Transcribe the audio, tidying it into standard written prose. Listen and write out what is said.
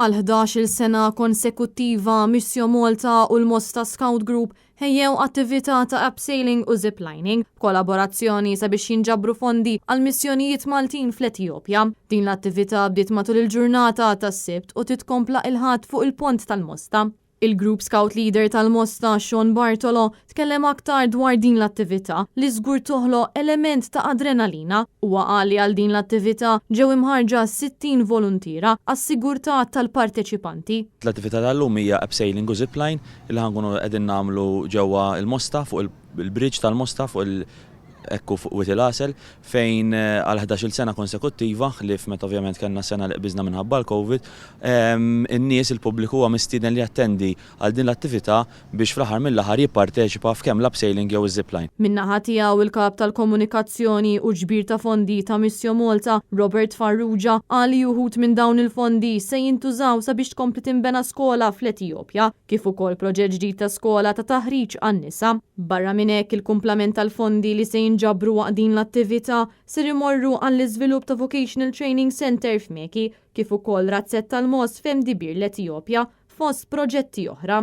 Għal 11 sena konsekuttiva Missio Malta u l-Mosta Scout Group ħejjew attività ta' abseiling u ziplining b'kollaborazzjoni sabiex jinġabru fondi għal missjonijiet Maltin fl-Etjopja. Din l-attività bdiet matul il-ġurnata tas-Sibt u titkompla il-ħadd fuq il-pont tal-Mosta. Il-Group Scout Leader tal-Mosta, Sean Bartolo, tkellem aktar dwar din l-attività li żgur toħloq element ta' adrenalina u għali għal din l-attività ġew imħarġa 60 volontira għas-sigurtà tal-parteċipanti. L-attività tal-lum hija abseiling u zipline li ħankunu qegħdin nagħmlu ġewwa il-Mosta fuq il-bridge tal-Mosta fuq ekku fuq Witil-Asel fejn għal 11 sena konsekuttiva li f'met ovvjament kellna sena li qbiżna minħabba l-Covid, in-nies il-pubbliku huwa mistieden li attendi għal din l-attività biex fl-aħħar mill-aħħar jipparteċipa f'kemm l-abseiling jew iż-zipline. Min-naħa tiegħu il-kap tal-komunikazzjoni u ġbir ta' fondi ta' Missio Malta, Robert Farrugia, qal li wħud minn dawn il-fondi se jintużaw sabiex tkompli tinbena skola fl-Etjopja, kif ukoll proġett ġdid ta' skola ta' taħriġ għan-nisa. Barra minn hekk il-kumplament tal-fondi li se jinġabru waqt din l-attività ser imorru għall-iżvilupp ta' Vocational Training Center f'Meki kif ukoll razzett tal-Mos f'Mdibir l-Etjopja fost proġetti oħra.